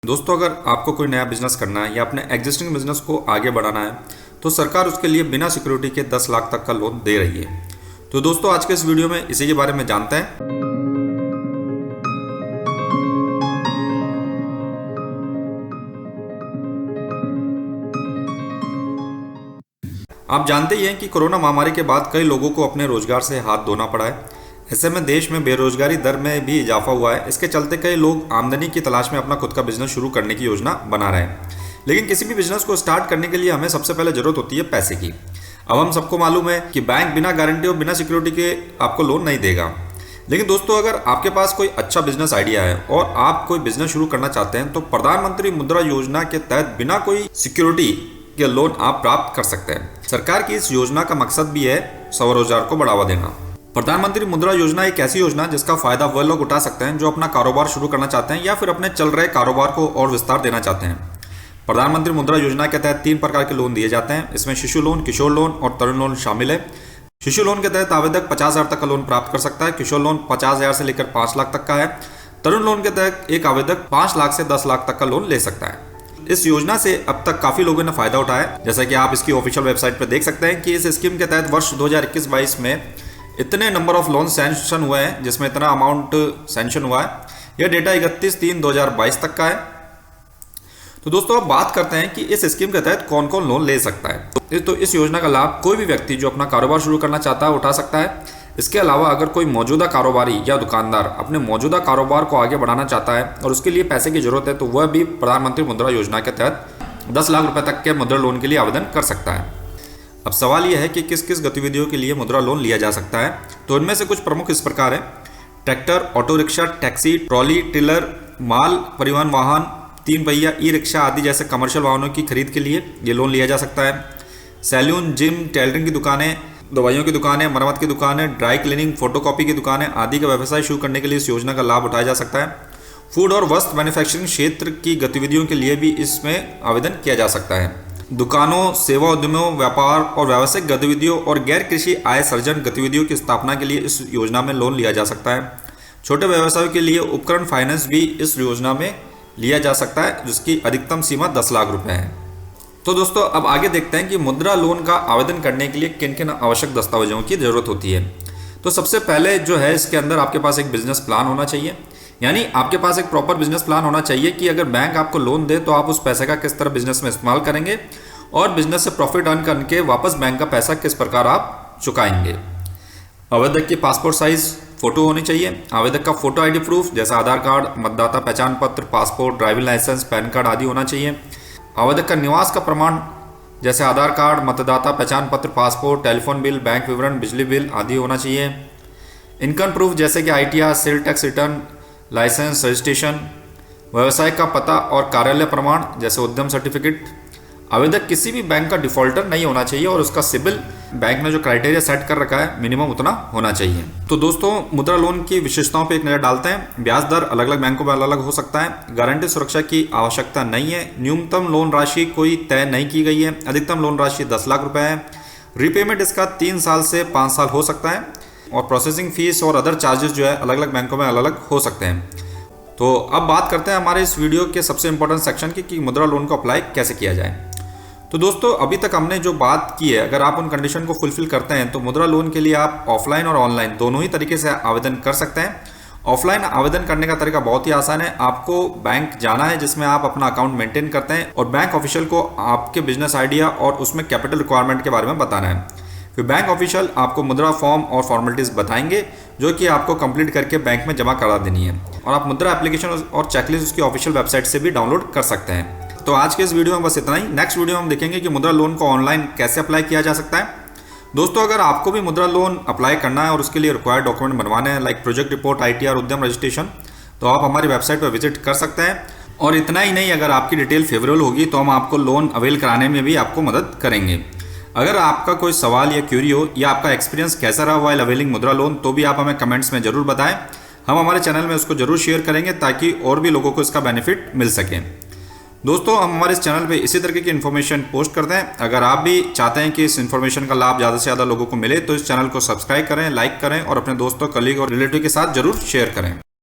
दोस्तों, अगर आपको कोई नया बिजनेस करना है या अपने एग्जिस्टिंग बिजनेस को आगे बढ़ाना है तो सरकार उसके लिए बिना सिक्योरिटी के 10 लाख तक का लोन दे रही है। तो दोस्तों, आज के इस वीडियो में इसी के बारे में जानते हैं। आप जानते ही हैं कि कोरोना महामारी के बाद कई लोगों को अपने रोजगार से हाथ धोना पड़ा है। ऐसे में देश में बेरोजगारी दर में भी इजाफा हुआ है। इसके चलते कई लोग आमदनी की तलाश में अपना खुद का बिजनेस शुरू करने की योजना बना रहे हैं। लेकिन किसी भी बिजनेस को स्टार्ट करने के लिए हमें सबसे पहले जरूरत होती है पैसे की। अब हम सबको मालूम है कि बैंक बिना गारंटी और बिना सिक्योरिटी के आपको लोन नहीं देगा। लेकिन दोस्तों, अगर आपके पास कोई अच्छा बिजनेस आइडिया है और आप कोई बिजनेस शुरू करना चाहते हैं तो प्रधानमंत्री मुद्रा योजना के तहत बिना कोई सिक्योरिटी के लोन आप प्राप्त कर सकते हैं। सरकार की इस योजना का मकसद भी है स्वरोजगार को बढ़ावा देना। प्रधानमंत्री मुद्रा योजना एक ऐसी योजना जिसका फायदा वह लोग उठा सकते हैं जो अपना कारोबार शुरू करना चाहते हैं या फिर अपने चल रहे कारोबार को और विस्तार देना चाहते हैं। प्रधानमंत्री मुद्रा योजना के तहत 3 प्रकार के लोन दिए जाते हैं। इसमें शिशु लोन, किशोर लोन और तरुण लोन शामिल है। शिशु लोन के तहत आवेदक 50,000 तक का लोन प्राप्त कर सकता है। किशोर लोन 50,000 से लेकर 5 लाख तक का है। तरुण लोन के तहत एक आवेदक 5 लाख से 10 लाख तक का लोन ले सकता है। इस योजना से अब तक काफी लोगों ने फायदा उठाया। जैसा कि आप इसकी ऑफिशियल वेबसाइट पर देख सकते हैं कि इस स्कीम के तहत वर्ष 2021-22 में इतने नंबर ऑफ लोन सैंक्शन हुए हैं, जिसमें इतना अमाउंट सैंक्शन हुआ है। यह डेटा 31/3/2022 तक का है। तो दोस्तों, अब बात करते हैं कि इस स्कीम के तहत कौन कौन लोन ले सकता है। तो इस योजना का लाभ कोई भी व्यक्ति जो अपना कारोबार शुरू करना चाहता है उठा सकता है। इसके अलावा अगर कोई मौजूदा कारोबारी या दुकानदार अपने मौजूदा कारोबार को आगे बढ़ाना चाहता है और उसके लिए पैसे की जरूरत है तो वह भी प्रधानमंत्री मुद्रा योजना के तहत 10 लाख रुपए तक के मुद्रा लोन के लिए आवेदन कर सकता है। अब सवाल यह है कि किस किस गतिविधियों के लिए मुद्रा लोन लिया जा सकता है। तो इनमें से कुछ प्रमुख इस प्रकार है। Tractor, auto rickshaw, taxi, trolley, tiller, माल परिवहन वाहन, 3 पहिया, ई रिक्शा आदि जैसे कमर्शियल वाहनों की खरीद के लिए ये लोन लिया जा सकता है। सैलून, जिम, टेलरिंग की दुकानें, दवाइयों की दुकानें, मरम्मत की दुकानें, ड्राई क्लीनिंग, फोटोकॉपी की दुकानें आदि का व्यवसाय शुरू करने के लिए इस योजना का लाभ उठाया जा सकता है। फूड और वस्त्र मैन्युफैक्चरिंग क्षेत्र की गतिविधियों के लिए भी इसमें आवेदन किया जा सकता है। दुकानों, सेवा उद्यमों, व्यापार और व्यावसायिक गतिविधियों और गैर कृषि आय सर्जन गतिविधियों की स्थापना के लिए इस योजना में लोन लिया जा सकता है। छोटे व्यवसायों के लिए उपकरण फाइनेंस भी इस योजना में लिया जा सकता है, जिसकी अधिकतम सीमा 10 लाख रुपए है। तो दोस्तों, अब आगे देखते हैं कि मुद्रा लोन का आवेदन करने के लिए किन किन आवश्यक दस्तावेजों की जरूरत होती है। तो सबसे पहले जो है, इसके अंदर आपके पास एक बिजनेस प्लान होना चाहिए। यानी आपके पास एक प्रॉपर बिजनेस प्लान होना चाहिए कि अगर बैंक आपको लोन दे तो आप उस पैसे का किस तरह बिजनेस में इस्तेमाल करेंगे और बिजनेस से प्रॉफिट अर्न करके वापस बैंक का पैसा किस प्रकार आप चुकाएंगे। आवेदक की पासपोर्ट साइज फोटो होनी चाहिए। आवेदक का फोटो आईडी प्रूफ जैसे आधार कार्ड, मतदाता पहचान पत्र, passport, driving licence, PAN card आदि होना चाहिए। आवेदक का निवास का प्रमाण जैसे आधार कार्ड, मतदाता पहचान पत्र, पासपोर्ट, टेलीफोन बिल, बैंक विवरण, बिजली बिल आदि होना चाहिए। इनकम प्रूफ जैसे कि ITR, sale tax return, licence, registration, व्यवसाय का पता और कार्यालय प्रमाण जैसे उद्यम सर्टिफिकेट। आवेदक किसी भी बैंक का डिफॉल्टर नहीं होना चाहिए और उसका सिबिल बैंक ने जो क्राइटेरिया सेट कर रखा है मिनिमम उतना होना चाहिए। तो दोस्तों, मुद्रा लोन की विशेषताओं पे एक नज़र डालते हैं। ब्याज दर अलग अलग बैंकों में अलग अलग हो सकता है। गारंटी सुरक्षा की आवश्यकता नहीं है। न्यूनतम लोन राशि कोई तय नहीं की गई है। अधिकतम लोन राशि 10 लाख रुपए है। रिपेमेंट इसका 3 साल से 5 साल हो सकता है और प्रोसेसिंग फीस और अदर चार्जेस जो है अलग अलग बैंकों में अलग अलग हो सकते हैं। तो अब बात करते हैं हमारे इस वीडियो के सबसे इंपॉर्टेंट सेक्शन की कि मुद्रा लोन को अप्लाई कैसे किया जाए। तो दोस्तों, अभी तक हमने जो बात की है, अगर आप उन कंडीशन को फुलफिल करते हैं तो मुद्रा लोन के लिए आप ऑफलाइन और ऑनलाइन दोनों ही तरीके से आवेदन कर सकते हैं। ऑफलाइन आवेदन करने का तरीका बहुत ही आसान है। आपको बैंक जाना है जिसमें आप अपना अकाउंट मेंटेन करते हैं और बैंक ऑफिशियल को आपके बिजनेस आइडिया और उसमें कैपिटल रिक्वायरमेंट के बारे में बताना है। फिर बैंक ऑफिशियल आपको मुद्रा फॉर्म और फॉर्मेलिटीज बताएंगे जो कि आपको कंप्लीट करके बैंक में जमा करा देनी है और आप मुद्रा एप्लीकेशन और चेकलिस्ट उसकी ऑफिशियल वेबसाइट से भी डाउनलोड कर सकते हैं। तो आज के इस वीडियो में बस इतना ही। नेक्स्ट वीडियो में हम देखेंगे कि मुद्रा लोन को ऑनलाइन कैसे अप्लाई किया जा सकता है। दोस्तों, अगर आपको भी मुद्रा लोन अप्लाई करना है और उसके लिए रिक्वायर्ड डॉक्यूमेंट बनवाने हैं लाइक प्रोजेक्ट रिपोर्ट, ITR, उद्यम रजिस्ट्रेशन, तो आप हमारी वेबसाइट पर विजिट कर सकते हैं। और इतना ही नहीं, अगर आपकी डिटेल फेवरेबल होगी तो हम आपको लोन अवेल कराने में भी आपको मदद करेंगे। अगर आपका कोई सवाल या क्यूरी हो या आपका एक्सपीरियंस कैसा रहा वाइल अवेलिंग मुद्रा लोन, तो भी आप हमें कमेंट्स में जरूर बताएं। हम हमारे चैनल में उसको जरूर शेयर करेंगे ताकि और भी लोगों को इसका बेनिफिट मिल सके। दोस्तों, हम हमारे इस चैनल पे इसी तरीके की इन्फॉर्मेशन पोस्ट करते हैं। अगर आप भी चाहते हैं कि इस इन्फॉर्मेशन का लाभ ज़्यादा से ज़्यादा लोगों को मिले तो इस चैनल को सब्सक्राइब करें, लाइक करें और अपने दोस्तों, कलीग और रिलेटिव के साथ जरूर शेयर करें।